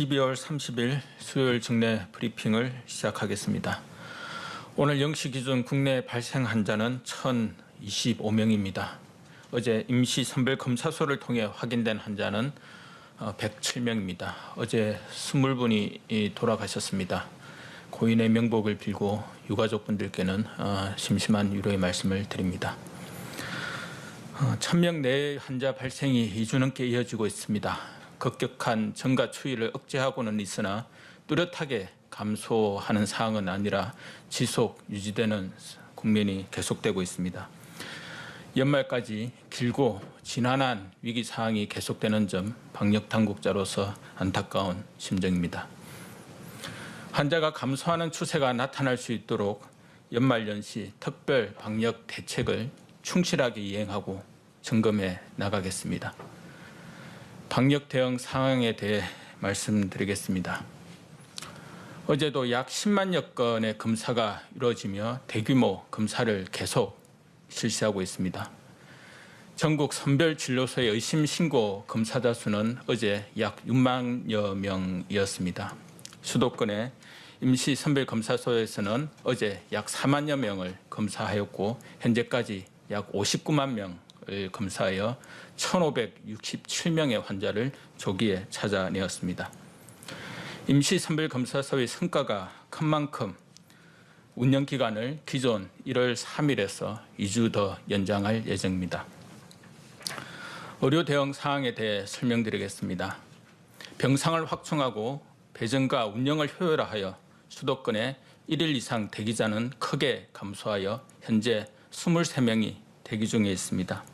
12월 30일 수요일 정례 브리핑을 시작하겠습니다. 오늘 0시 기준 국내 발생 환자는 1,025명입니다. 어제 임시 선별검사소를 통해 확인된 환자는 107명입니다. 어제 20분이 돌아가셨습니다. 고인의 명복을 빌고 유가족분들께는 심심한 위로의 말씀을 드립니다. 1,000명 내의 환자 발생이 2주 넘게 이어지고 있습니다. 급격한 증가 추이를 억제하고는 있으나 뚜렷하게 감소하는 사항은 아니라 지속 유지되는 국면이 계속되고 있습니다. 연말까지 길고 지난한 위기 사항이 계속되는 점 방역 당국자로서 안타까운 심정입니다. 환자가 감소하는 추세가 나타날 수 있도록 연말 연시 특별 방역 대책을 충실하게 이행하고 점검해 나가겠습니다. 방역 대응 상황에 대해 말씀드리겠습니다. 어제도 약 10만여 건의 검사가 이루어지며 대규모 검사를 계속 실시하고 있습니다. 전국 선별진료소의 의심 신고 검사자 수는 어제 약 6만여 명이었습니다. 수도권의 임시 선별검사소에서는 어제 약 4만여 명을 검사하였고 현재까지 약 59만 명을 검사하여 1,567명의 환자를 조기에 찾아내었습니다. 임시 선별검사소의 성과가 큰 만큼 운영기간을 기존 1월 3일에서 2주 더 연장할 예정입니다. 의료 대응 사항에 대해 설명드리겠습니다. 병상을 확충하고 배정과 운영을 효율화하여 수도권의 1일 이상 대기자는 크게 감소하여 현재 23명이 대기 중에 있습니다.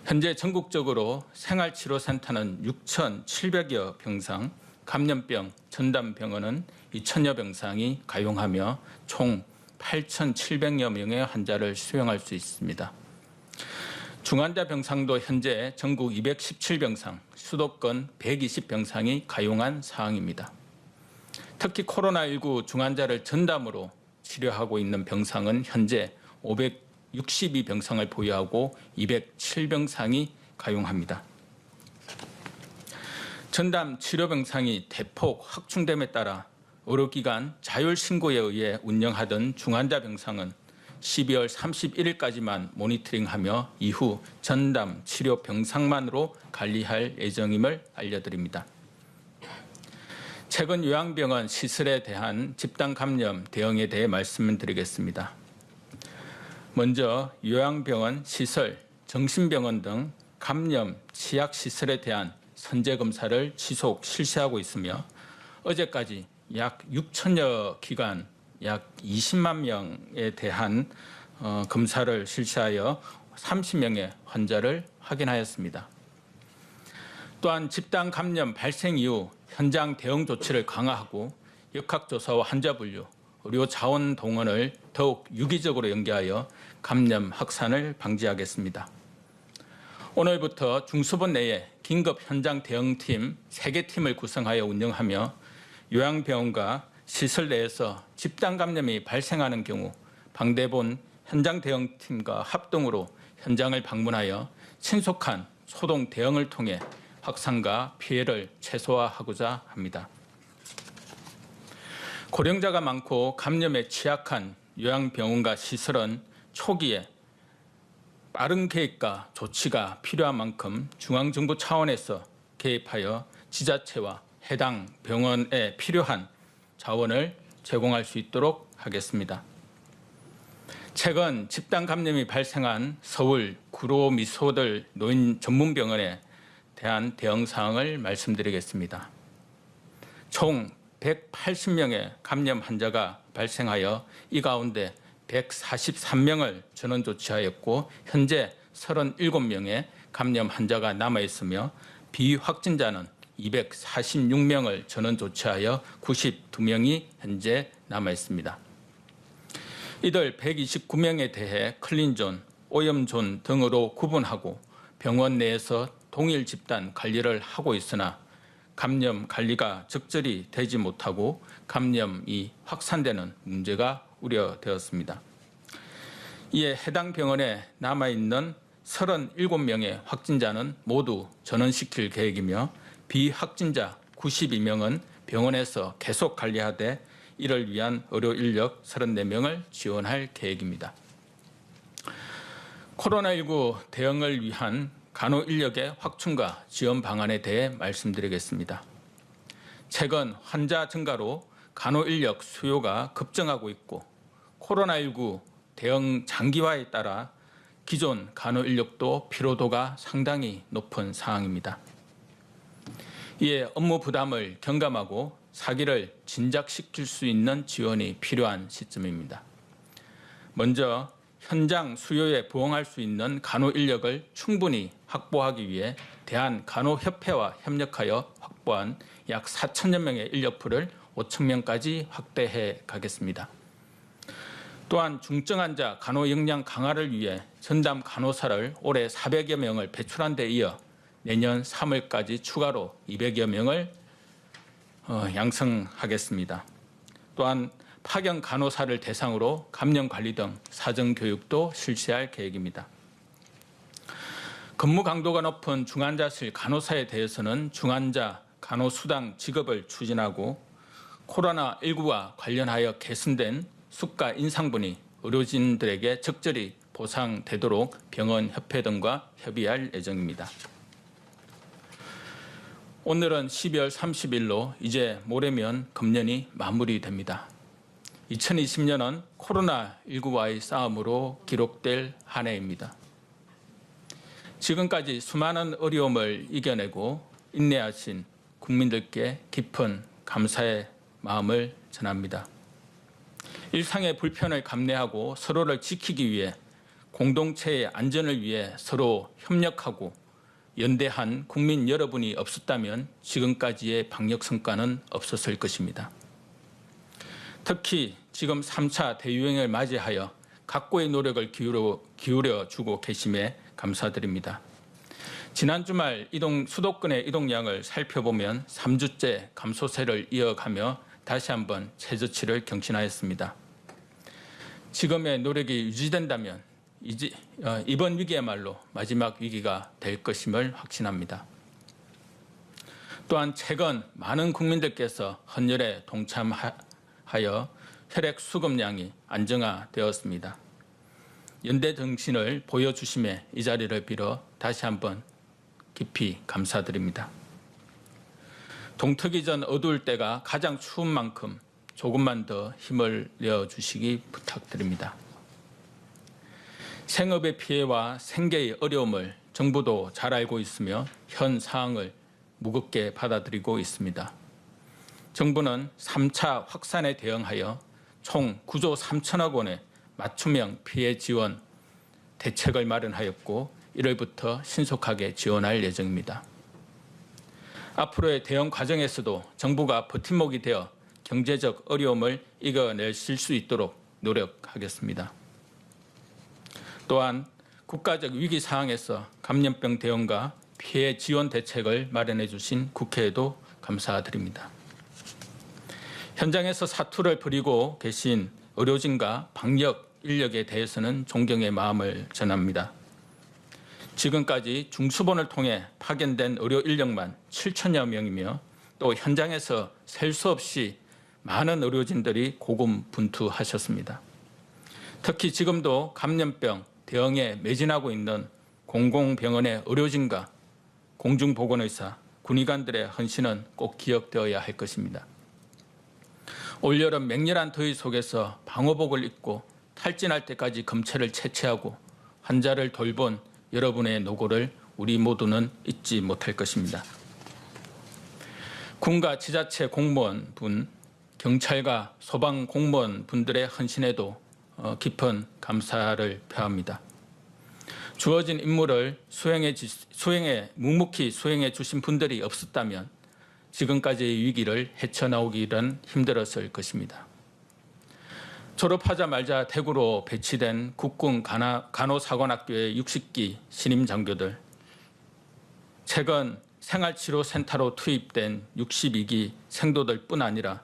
현재 전국적으로 생활치료센터는 6,700여 병상, 감염병 전담병원은 2,000여 병상이 가용하며 총 8,700여 명의 환자를 수용할 수 있습니다. 중환자 병상도 현재 전국 217병상, 수도권 120병상이 가용한 상황입니다. 특히 코로나19 중환자를 전담으로 치료하고 있는 병상은 현재 562병상을 보유하고 207병상이 가용합니다. 전담 치료병상이 대폭 확충됨에 따라 의료기관 자율신고에 의해 운영하던 중환자 병상은 12월 31일까지만 모니터링하며 이후 전담 치료 병상만으로 관리할 예정임을 알려드립니다. 최근 요양병원 시설에 대한 집단 감염 대응에 대해 말씀을 드리겠습니다. 먼저 요양병원 시설, 정신병원 등 감염 취약시설에 대한 선제검사를 지속 실시하고 있으며 어제까지 약 6천여 기관 약 20만 명에 대한 검사를 실시하여 30명의 환자를 확인하였습니다. 또한 집단 감염 발생 이후 현장 대응 조치를 강화하고 역학조사와 환자분류, 의료 자원 동원을 더욱 유기적으로 연계하여 감염 확산을 방지하겠습니다. 오늘부터 중수본 내에 긴급 현장 대응팀 3개 팀을 구성하여 운영하며 요양병원과 시설 내에서 집단 감염이 발생하는 경우 방대본 현장 대응팀과 합동으로 현장을 방문하여 신속한 소동 대응을 통해 확산과 피해를 최소화하고자 합니다. 고령자가 많고 감염에 취약한 요양병원과 시설은 초기에 빠른 계획과 조치가 필요한 만큼 중앙정부 차원에서 개입하여 지자체와 해당 병원에 필요한 자원을 제공할 수 있도록 하겠습니다. 최근 집단 감염이 발생한 서울 구로미소들 노인 전문병원에 대한 대응 사항을 말씀드리겠습니다. 총 180명의 감염 환자가 발생하여 이 가운데 143명을 전원 조치하였고 현재 37명의 감염 환자가 남아있으며 비확진자는 246명을 전원 조치하여 92명이 현재 남아있습니다. 이들 129명에 대해 클린존, 오염존 등으로 구분하고 병원 내에서 동일 집단 관리를 하고 있으나 감염 관리가 적절히 되지 못하고 감염이 확산되는 문제가 우려되었습니다. 이에 해당 병원에 남아있는 37명의 확진자는 모두 전원시킬 계획이며 비확진자 92명은 병원에서 계속 관리하되 이를 위한 의료 인력 34명을 지원할 계획입니다. 코로나19 대응을 위한 간호 인력의 확충과 지원 방안에 대해 말씀드리겠습니다. 최근 환자 증가로 간호 인력 수요가 급증하고 있고 코로나19 대응 장기화에 따라 기존 간호 인력도 피로도가 상당히 높은 상황입니다. 이에 업무 부담을 경감하고 사기를 진작시킬 수 있는 지원이 필요한 시점입니다. 먼저 현장 수요에 부응할 수 있는 간호 인력을 충분히 확보하기 위해 대한간호협회와 협력하여 확보한 약 4천여 명의 인력풀을 5천 명까지 확대해 가겠습니다. 또한 중증 환자 간호 역량 강화를 위해 전담 간호사를 올해 400여 명을 배출한 데 이어 내년 3월까지 추가로 200여 명을 양성하겠습니다. 또한 파견 간호사를 대상으로 감염 관리 등 사전 교육도 실시할 계획입니다. 근무 강도가 높은 중환자실 간호사에 대해서는 중환자 간호수당 지급을 추진하고 코로나19와 관련하여 개선된 수가 인상분이 의료진들에게 적절히 보상되도록 병원 협회 등과 협의할 예정입니다. 오늘은 12월 30일로 이제 모레면 금년이 마무리됩니다. 2020년은 코로나19와의 싸움으로 기록될 한 해입니다. 지금까지 수많은 어려움을 이겨내고 인내하신 국민들께 깊은 감사의 마음을 전합니다. 일상의 불편을 감내하고 서로를 지키기 위해 공동체의 안전을 위해 서로 협력하고 연대한 국민 여러분이 없었다면 지금까지의 방역 성과는 없었을 것입니다. 특히 지금 3차 대유행을 맞이하여 각고의 노력을 기울여 주고 계심에 감사드립니다. 지난 주말 수도권의 이동량을 살펴보면 3주째 감소세를 이어가며 다시 한번 최저치를 경신하였습니다. 지금의 노력이 유지된다면 이번 위기야말로 마지막 위기가 될 것임을 확신합니다. 또한 최근 많은 국민들께서 헌혈에 동참하여 혈액 수급량이 안정화되었습니다. 연대 정신을 보여주심에 이 자리를 빌어 다시 한번 깊이 감사드립니다. 동트기 전 어두울 때가 가장 추운 만큼 조금만 더 힘을 내어주시기 부탁드립니다. 생업의 피해와 생계의 어려움을 정부도 잘 알고 있으며 현 상황을 무겁게 받아들이고 있습니다. 정부는 3차 확산에 대응하여 총 9조 3천억 원의 맞춤형 피해 지원 대책을 마련하였고 1월부터 신속하게 지원할 예정입니다. 앞으로의 대응 과정에서도 정부가 버팀목이 되어 경제적 어려움을 이겨내실 수 있도록 노력하겠습니다. 또한 국가적 위기 상황에서 감염병 대응과 피해 지원 대책을 마련해 주신 국회에도 감사드립니다. 현장에서 사투를 벌이고 계신 의료진과 방역 인력에 대해서는 존경의 마음을 전합니다. 지금까지 중수본을 통해 파견된 의료 인력만 7천여 명이며 또 현장에서 셀 수 없이 많은 의료진들이 고군분투하셨습니다. 특히 지금도 감염병 대응에 매진하고 있는 공공병원의 의료진과 공중보건의사, 군의관들의 헌신은 꼭 기억되어야 할 것입니다. 올여름 맹렬한 더위 속에서 방호복을 입고 탈진할 때까지 검체를 채취하고 환자를 돌본 여러분의 노고를 우리 모두는 잊지 못할 것입니다. 군과 지자체 공무원분, 경찰과 소방 공무원분들의 헌신에도 깊은 감사를 표합니다. 주어진 임무를 묵묵히 수행해 주신 분들이 없었다면 지금까지의 위기를 헤쳐나오기는 힘들었을 것입니다. 졸업하자마자 대구로 배치된 국군 간호사관학교의 60기 신임 장교들, 최근 생활치료센터로 투입된 62기 생도들뿐 아니라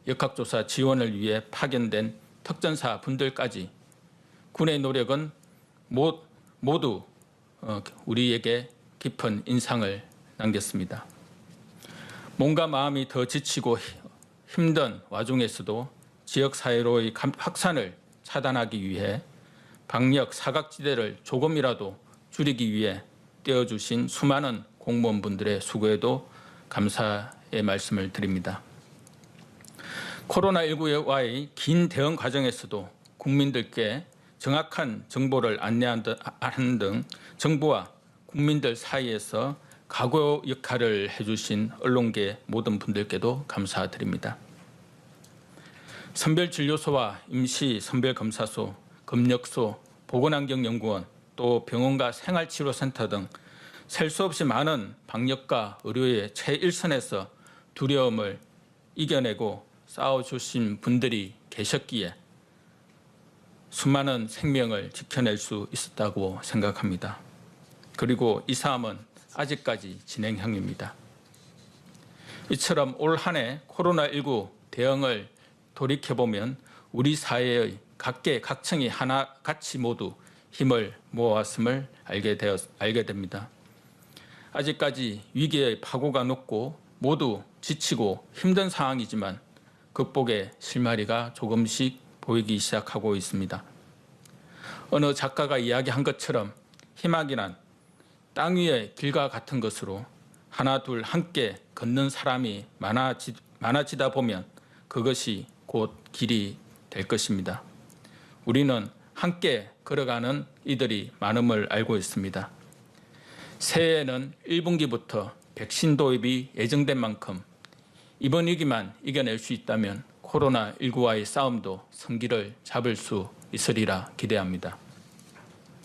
역학조사 지원을 위해 파견된 특전사 분들까지 군의 노력은 모두 우리에게 깊은 인상을 남겼습니다. 몸과 마음이 더 지치고 힘든 와중에서도 지역사회로의 확산을 차단하기 위해 방역 사각지대를 조금이라도 줄이기 위해 떼어주신 수많은 공무원분들의 수고에도 감사의 말씀을 드립니다. 코로나19와의 긴 대응 과정에서도 국민들께 정확한 정보를 안내하는 등 정부와 국민들 사이에서 각오 역할을 해주신 언론계 모든 분들께도 감사드립니다. 선별진료소와 임시선별검사소, 검역소, 보건환경연구원, 또 병원과 생활치료센터 등 셀 수 없이 많은 방역과 의료의 최일선에서 두려움을 이겨내고 싸워주신 분들이 계셨기에 수많은 생명을 지켜낼 수 있었다고 생각합니다. 그리고 이 싸움은 아직까지 진행형입니다. 이처럼 올 한 해 코로나19 대응을 돌이켜보면 우리 사회의 각계각층이 하나같이 모두 힘을 모았음을 알게 됩니다. 아직까지 위기의 파고가 높고 모두 지치고 힘든 상황이지만 극복의 실마리가 조금씩 보이기 시작하고 있습니다. 어느 작가가 이야기한 것처럼 희망이란 땅 위의 길과 같은 것으로 하나 둘 함께 걷는 사람이 많아지다 보면 그것이 곧 길이 될 것입니다. 우리는 함께 걸어가는 이들이 많음을 알고 있습니다. 새해에는 1분기부터 백신 도입이 예정된 만큼 이번 위기만 이겨낼 수 있다면 코로나19와의 싸움도 성기를 잡을 수 있으리라 기대합니다.